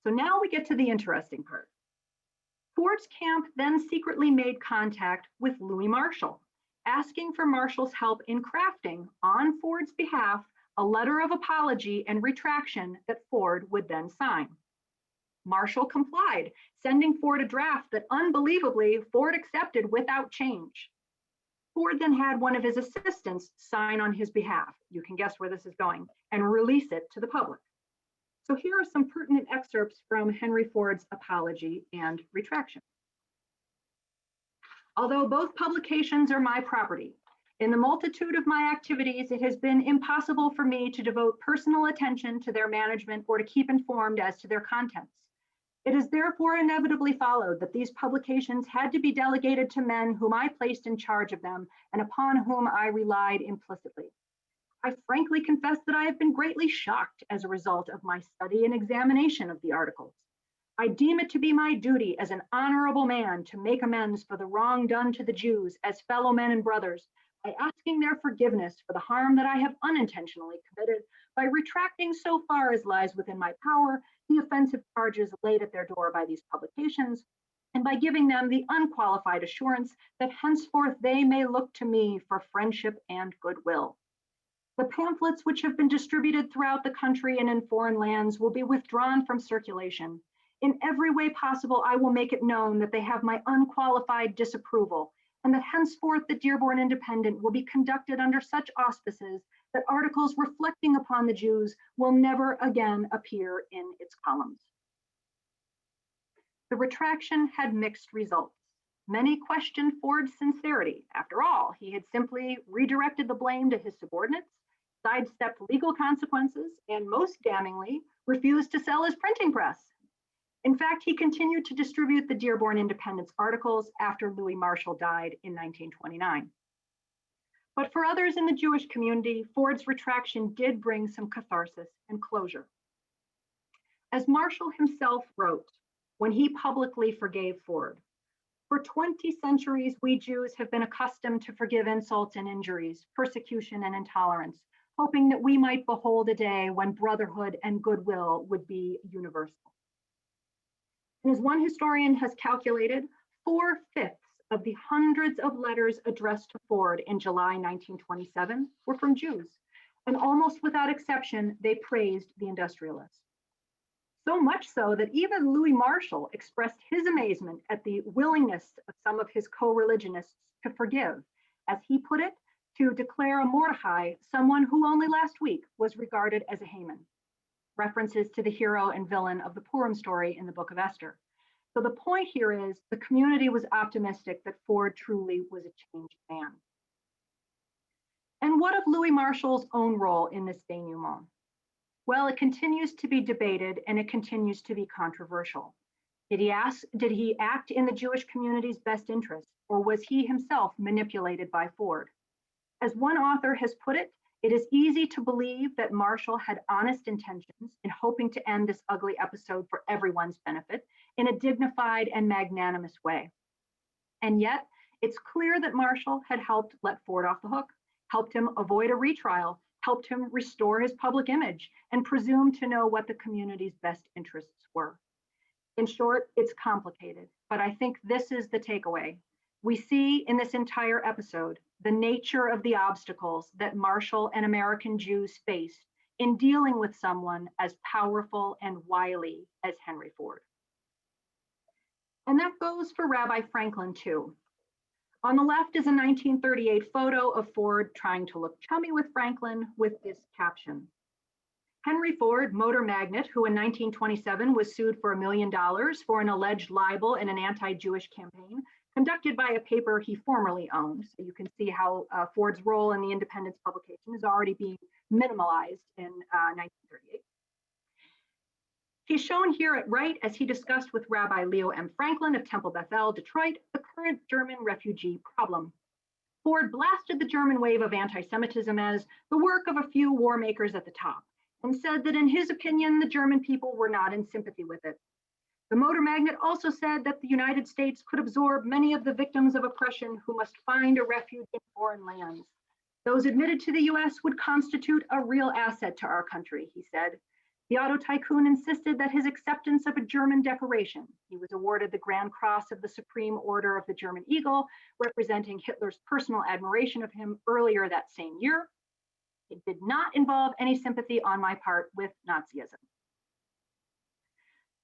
So now we get to the interesting part. Ford's camp then secretly made contact with Louis Marshall, asking for Marshall's help in crafting, on Ford's behalf, a letter of apology and retraction that Ford would then sign. Marshall complied, sending Ford a draft that unbelievably Ford accepted without change. Ford then had one of his assistants sign on his behalf, you can guess where this is going, and release it to the public. So here are some pertinent excerpts from Henry Ford's apology and retraction. Although both publications are my property, in the multitude of my activities, it has been impossible for me to devote personal attention to their management or to keep informed as to their contents. It has therefore inevitably followed that these publications had to be delegated to men whom I placed in charge of them and upon whom I relied implicitly. I frankly confess that I have been greatly shocked as a result of my study and examination of the articles. I deem it to be my duty as an honorable man to make amends for the wrong done to the Jews as fellow men and brothers by asking their forgiveness for the harm that I have unintentionally committed, by retracting so far as lies within my power the offensive charges laid at their door by these publications, and by giving them the unqualified assurance that henceforth they may look to me for friendship and goodwill. The pamphlets which have been distributed throughout the country and in foreign lands will be withdrawn from circulation. In every way possible, I will make it known that they have my unqualified disapproval, and that henceforth the Dearborn Independent will be conducted under such auspices that articles reflecting upon the Jews will never again appear in its columns. The retraction had mixed results. Many questioned Ford's sincerity. After all, he had simply redirected the blame to his subordinates, sidestepped legal consequences, and most damningly, refused to sell his printing press. In fact, he continued to distribute the Dearborn Independent articles after Louis Marshall died in 1929. But for others in the Jewish community, Ford's retraction did bring some catharsis and closure. As Marshall himself wrote when he publicly forgave Ford, "For 20 centuries, we Jews have been accustomed to forgive insults and injuries, persecution and intolerance, hoping that we might behold a day when brotherhood and goodwill would be universal." And as one historian has calculated, 4/5 of the hundreds of letters addressed to Ford in July 1927 were from Jews, and almost without exception, they praised the industrialists. So much so that even Louis Marshall expressed his amazement at the willingness of some of his co-religionists to forgive, as he put it, to declare a Mordecai someone who only last week was regarded as a Haman. References to the hero and villain of the Purim story in the book of Esther. So the point here is the community was optimistic that Ford truly was a changed man. And what of Louis Marshall's own role in this denouement? Well, it continues to be debated and it continues to be controversial. Did he act in the Jewish community's best interest, or was he himself manipulated by Ford? As one author has put it, it is easy to believe that Marshall had honest intentions in hoping to end this ugly episode for everyone's benefit in a dignified and magnanimous way. And yet, it's clear that Marshall had helped let Ford off the hook, helped him avoid a retrial, helped him restore his public image, and presumed to know what the community's best interests were. In short, it's complicated, but I think this is the takeaway. We see in this entire episode the nature of the obstacles that Marshall and American Jews faced in dealing with someone as powerful and wily as Henry Ford. And that goes for Rabbi Franklin too. On the left is a 1938 photo of Ford trying to look chummy with Franklin with this caption: "Henry Ford, motor magnate, who in 1927 was sued for $1 million for an alleged libel in an anti-Jewish campaign conducted by a paper he formerly owned." So you can see how Ford's role in the Independent's publication is already being minimalized in 1938. He's shown here at right as he discussed with Rabbi Leo M. Franklin of Temple Bethel, Detroit, the current German refugee problem. Ford blasted the German wave of anti-Semitism as the work of a few war makers at the top, and said that in his opinion, the German people were not in sympathy with it. The motor magnate also said that the United States could absorb many of the victims of oppression who must find a refuge in foreign lands. Those admitted to the US would constitute a real asset to our country, he said. The auto tycoon insisted that his acceptance of a German decoration, he was awarded the Grand Cross of the Supreme Order of the German Eagle, representing Hitler's personal admiration of him earlier that same year. It did not involve any sympathy on my part with Nazism.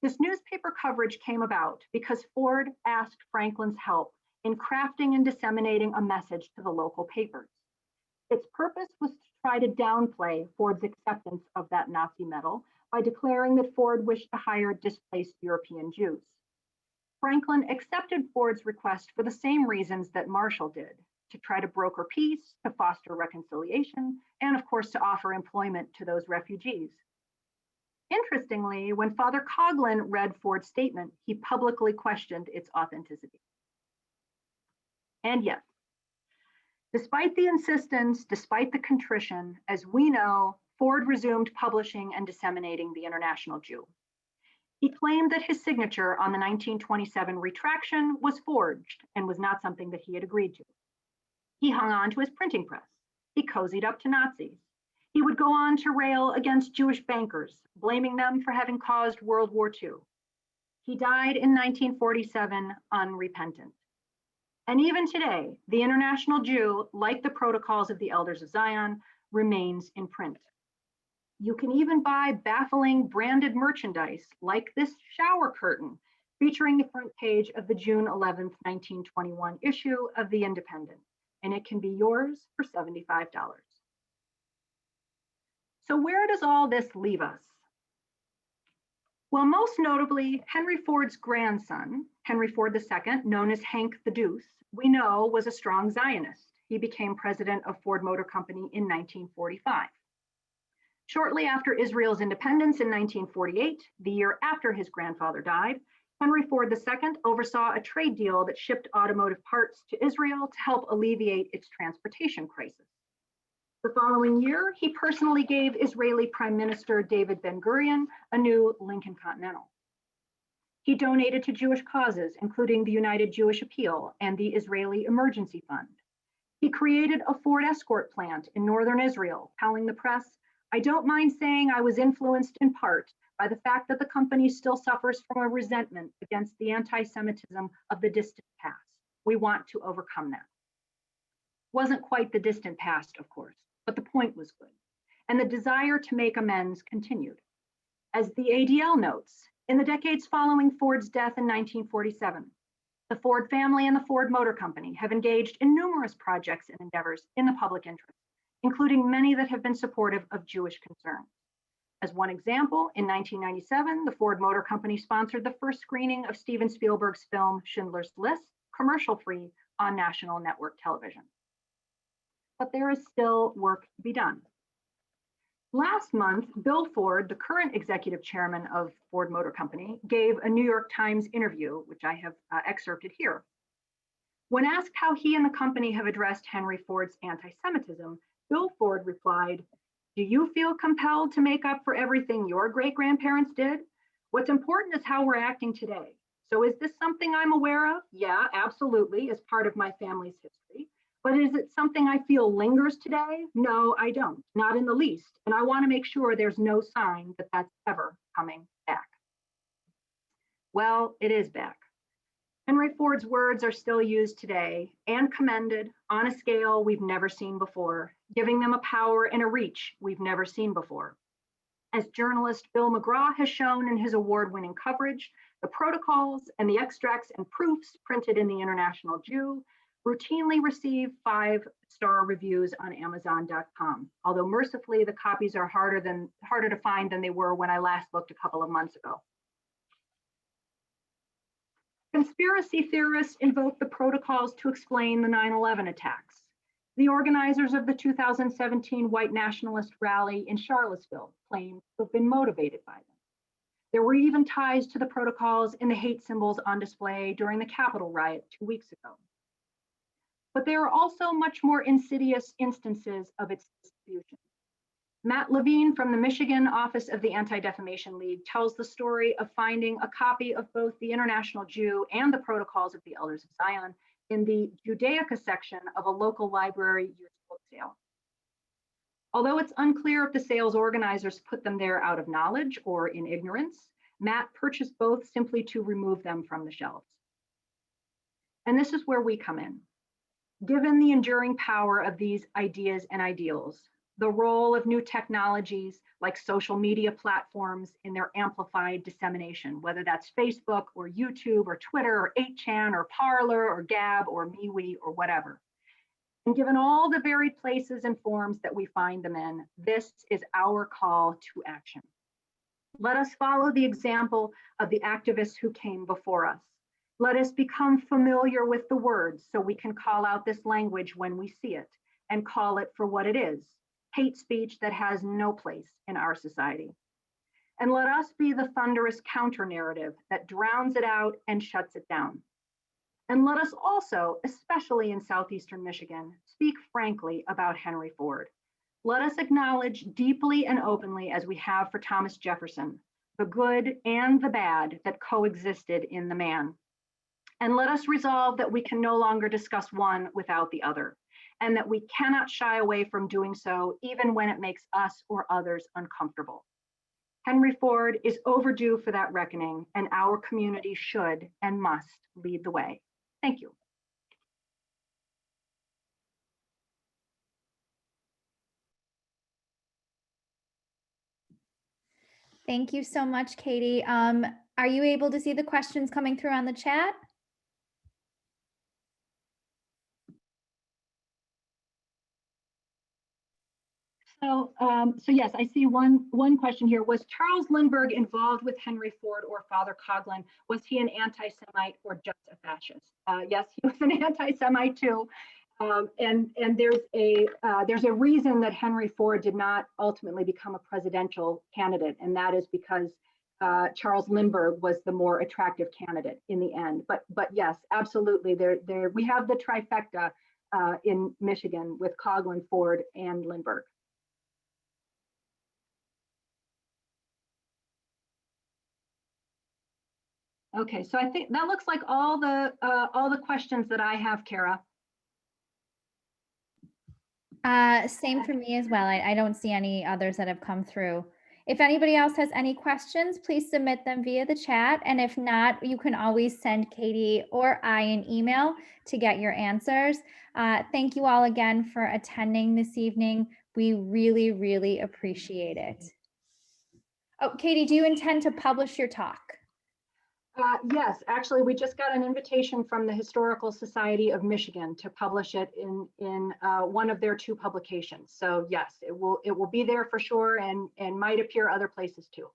This newspaper coverage came about because Ford asked Franklin's help in crafting and disseminating a message to the local papers. Its purpose was to try to downplay Ford's acceptance of that Nazi medal by declaring that Ford wished to hire displaced European Jews. Franklin accepted Ford's request for the same reasons that Marshall did, to try to broker peace, to foster reconciliation, and of course to offer employment to those refugees. Interestingly, when Father Coughlin read Ford's statement, he publicly questioned its authenticity. And yet, despite the insistence, despite the contrition, as we know, Ford resumed publishing and disseminating the International Jew. He claimed that his signature on the 1927 retraction was forged and was not something that he had agreed to. He hung on to his printing press. He cozied up to Nazis. He would go on to rail against Jewish bankers, blaming them for having caused World War II. He died in 1947 unrepentant. And even today, the International Jew, like the Protocols of the Elders of Zion, remains in print. You can even buy baffling branded merchandise like this shower curtain featuring the front page of the June 11th, 1921 issue of the Independent, and it can be yours for $75. So where does all this leave us? Well, most notably, Henry Ford's grandson, Henry Ford II, known as Hank the Deuce, we know was a strong Zionist. He became president of Ford Motor Company in 1945. Shortly after Israel's independence in 1948, the year after his grandfather died, Henry Ford II oversaw a trade deal that shipped automotive parts to Israel to help alleviate its transportation crisis. The following year, he personally gave Israeli Prime Minister David Ben-Gurion a new Lincoln Continental. He donated to Jewish causes, including the United Jewish Appeal and the Israeli Emergency Fund. He created a Ford Escort plant in northern Israel, telling the press, "I don't mind saying I was influenced in part by the fact that the company still suffers from a resentment against the anti-Semitism of the distant past. We want to overcome that." Wasn't quite the distant past, of course, but the point was good. And the desire to make amends continued. As the ADL notes, in the decades following Ford's death in 1947, the Ford family and the Ford Motor Company have engaged in numerous projects and endeavors in the public interest, including many that have been supportive of Jewish concerns. As one example, in 1997, the Ford Motor Company sponsored the first screening of Steven Spielberg's film Schindler's List, commercial-free, on national network television. But there is still work to be done. Last month, Bill Ford, the current executive chairman of Ford Motor Company, gave a New York Times interview, which I have excerpted here. When asked how he and the company have addressed Henry Ford's anti-Semitism, Bill Ford replied, "Do you feel compelled to make up for everything your great-grandparents did? What's important is how we're acting today. So is this something I'm aware of? Yeah, absolutely, as part of my family's history. But is it something I feel lingers today? No, I don't, not in the least. And I want to make sure there's no sign that that's ever coming back." Well, it is back. Henry Ford's words are still used today and commended on a scale we've never seen before, giving them a power and a reach we've never seen before. As journalist Bill McGraw has shown in his award-winning coverage, the protocols and the extracts and proofs printed in the International Jew routinely receive 5-star reviews on Amazon.com, although mercifully the copies are harder to find than they were when I last looked a couple of months ago. Conspiracy theorists invoke the protocols to explain the 9/11 attacks. The organizers of the 2017 white nationalist rally in Charlottesville claim to have been motivated by them. There were even ties to the protocols in the hate symbols on display during the Capitol riot 2 weeks ago. But there are also much more insidious instances of its distribution. Matt Levine from the Michigan Office of the Anti-Defamation League tells the story of finding a copy of both the International Jew and the Protocols of the Elders of Zion in the Judaica section of a local library used book sale. Although it's unclear if the sales organizers put them there out of knowledge or in ignorance, Matt purchased both simply to remove them from the shelves. And this is where we come in. Given the enduring power of these ideas and ideals, the role of new technologies like social media platforms in their amplified dissemination, whether that's Facebook or YouTube or Twitter or 8chan or Parler or Gab or MeWe or whatever. And given all the varied places and forms that we find them in, this is our call to action. Let us follow the example of the activists who came before us. Let us become familiar with the words so we can call out this language when we see it and call it for what it is, hate speech that has no place in our society. And let us be the thunderous counter-narrative that drowns it out and shuts it down. And let us also, especially in Southeastern Michigan, speak frankly about Henry Ford. Let us acknowledge deeply and openly, as we have for Thomas Jefferson, the good and the bad that coexisted in the man. And let us resolve that we can no longer discuss one without the other, and that we cannot shy away from doing so even when it makes us or others uncomfortable. Henry Ford is overdue for that reckoning, and our community should and must lead the way. Thank you. Thank you so much, Katie. Are you able to see the questions coming through on the chat? So yes, I see one question here. Was Charles Lindbergh involved with Henry Ford or Father Coughlin? Was he an anti-Semite or just a fascist? Yes, he was an anti-Semite too. And there's a reason that Henry Ford did not ultimately become a presidential candidate, and that is because Charles Lindbergh was the more attractive candidate in the end. But yes, absolutely, we have the trifecta in Michigan with Coughlin, Ford, and Lindbergh. Okay, so I think that looks like all the questions that I have, Kara. Same for me as well. I don't see any others that have come through. If anybody else has any questions, please submit them via the chat. And if not, you can always send Katie or I an email to get your answers. Thank you all again for attending this evening. We really, really appreciate it. Oh, Katie, do you intend to publish your talk? Yes, actually, we just got an invitation from the Historical Society of Michigan to publish it in one of their 2 publications. So yes, it will be there for sure, and might appear other places too.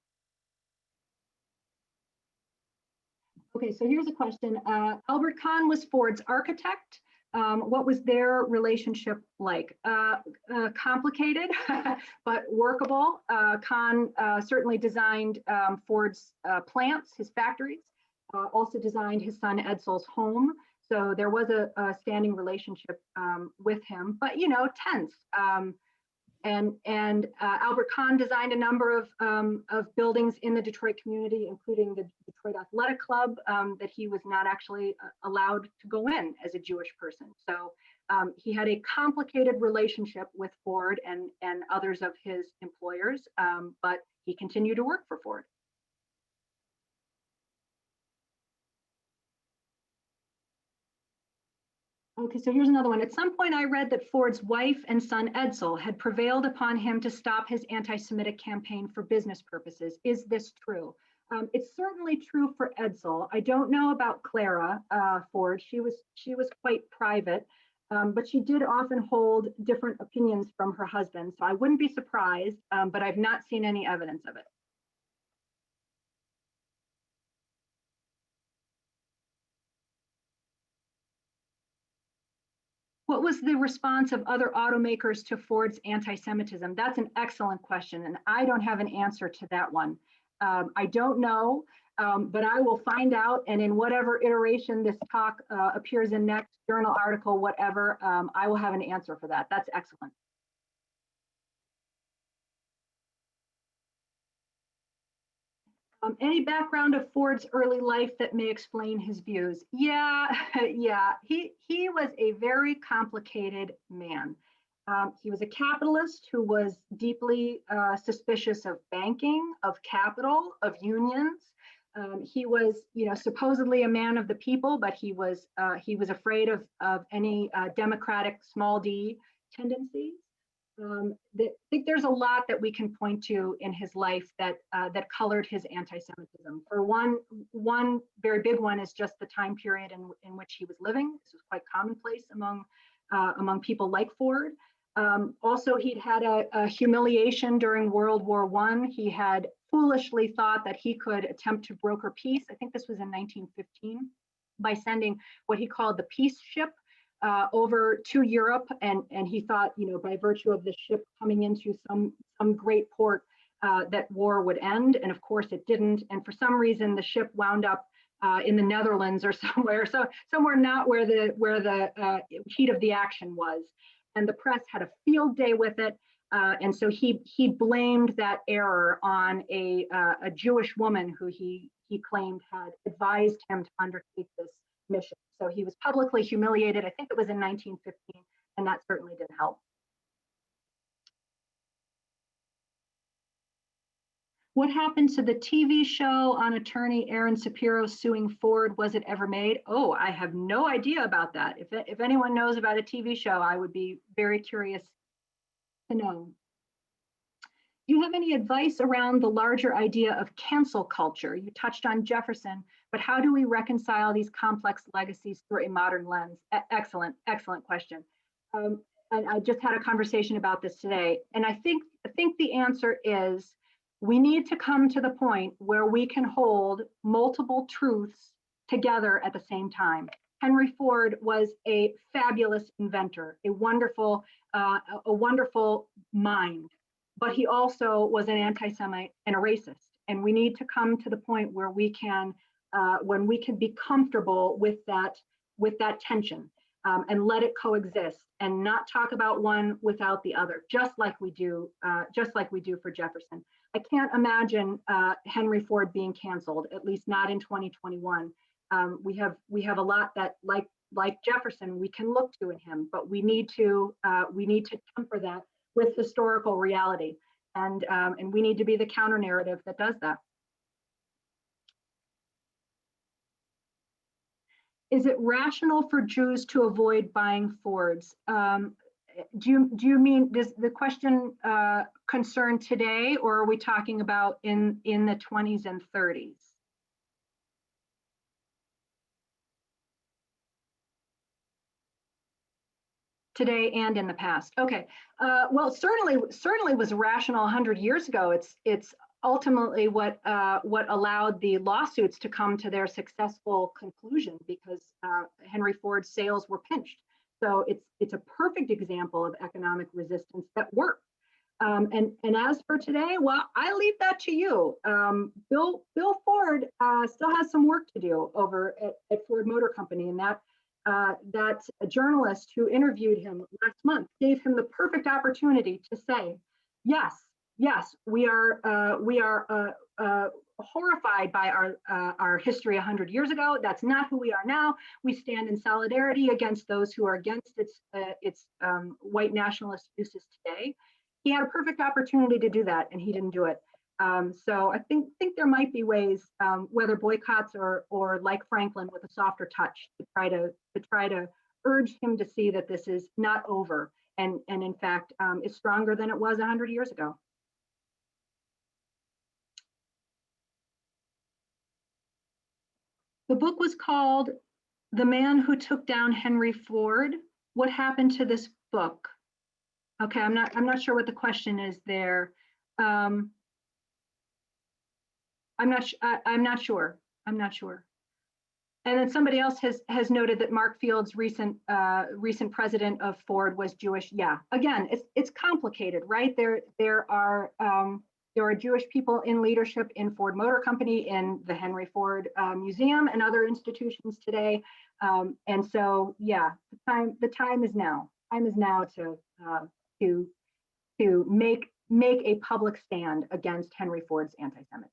Okay, so here's a question. Albert Kahn was Ford's architect. What was their relationship like? Complicated, but workable. Kahn certainly designed Ford's plants, his factories, also designed his son Edsel's home. So there was a standing relationship with him, but tense. And Albert Kahn designed a number of buildings in the Detroit community, including the Detroit Athletic Club that he was not actually allowed to go in as a Jewish person. So he had a complicated relationship with Ford and others of his employers, but he continued to work for Ford. Okay, so here's another one. At some point, I read that Ford's wife and son Edsel had prevailed upon him to stop his anti-Semitic campaign for business purposes. Is this true? It's certainly true for Edsel. I don't know about Clara Ford. She was quite private, but she did often hold different opinions from her husband. So I wouldn't be surprised, but I've not seen any evidence of it. What was the response of other automakers to Ford's anti-Semitism? That's an excellent question, and I don't have an answer to that one. I don't know, but I will find out, and in whatever iteration this talk appears in next, journal article, whatever, I will have an answer for that. That's excellent. Any background of Ford's early life that may explain his views? Yeah, yeah. He was a very complicated man. He was a capitalist who was deeply suspicious of banking, of capital, of unions. He was, supposedly a man of the people, but he was afraid of any democratic small d tendencies. I think there's a lot that we can point to in his life that colored his anti-Semitism. For one very big one is just the time period in which he was living. This was quite commonplace among people like Ford. Also, he'd had a humiliation during World War I. He had foolishly thought that he could attempt to broker peace. I think this was in 1915 by sending what he called the peace ship over to Europe, and he thought, by virtue of the ship coming into some great port, that war would end, and of course it didn't. And for some reason, the ship wound up in the Netherlands or somewhere not where the heat of the action was. And the press had a field day with it, and so he blamed that error on a Jewish woman who he claimed had advised him to undertake this mission. So he was publicly humiliated. I think it was in 1915, and that certainly didn't help. What happened to the TV show on attorney Aaron Shapiro suing Ford? Was it ever made? Oh, I have no idea about that. If anyone knows about a TV show, I would be very curious to know. Do you have any advice around the larger idea of cancel culture? You touched on Jefferson, but how do we reconcile these complex legacies through a modern lens? Excellent question. And I just had a conversation about this today. And I think the answer is we need to come to the point where we can hold multiple truths together at the same time. Henry Ford was a fabulous inventor, a wonderful mind, but he also was an anti-Semite and a racist. And we need to come to the point where we can, when we can be comfortable with that tension, and let it coexist, and not talk about one without the other, just like we do for Jefferson. I can't imagine Henry Ford being canceled, at least not in 2021. We have a lot that, like Jefferson, we can look to in him, but we need to temper that with historical reality, and we need to be the counter narrative that does that. Is it rational for Jews to avoid buying Fords? Do you mean, does the question concern today, or are we talking about in the 20s and 30s? Today and in the past. Okay. Well, certainly was rational 100 years ago. It's ultimately what allowed the lawsuits to come to their successful conclusion, because Henry Ford's sales were pinched. So it's a perfect example of economic resistance that worked. And as for today, well, I leave that to you. Bill Ford still has some work to do over at Ford Motor Company, and that a journalist who interviewed him last month gave him the perfect opportunity to say, yes, we are horrified by our history 100 years ago. That's not who we are now. We stand in solidarity against those who are against its white nationalist uses today. He had a perfect opportunity to do that, and he didn't do it. So I think there might be ways, whether boycotts or like Franklin with a softer touch, to try to urge him to see that this is not over, and in fact is stronger than it was 100 years ago. The book was called "The Man Who Took Down Henry Ford." What happened to this book? Okay, I'm not sure what the question is there. I'm not sure. And then somebody else has noted that Mark Field's recent president of Ford was Jewish. Yeah, again, it's complicated, right? There are Jewish people in leadership in Ford Motor Company, in the Henry Ford Museum, and other institutions today. And so, yeah, the time is now. Time is now to make a public stand against Henry Ford's anti-Semitism.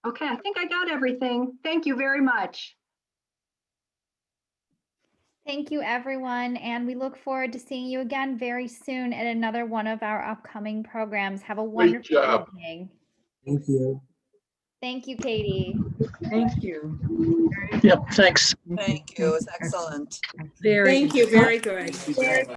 Okay, I think I got everything. Thank you very much. Thank you, everyone, and we look forward to seeing you again very soon at another one of our upcoming programs. Have a wonderful evening. Thank you. Thank you, Katie. Thank you. Yep, thanks. Thank you. It was excellent. Thank you. Very good. Very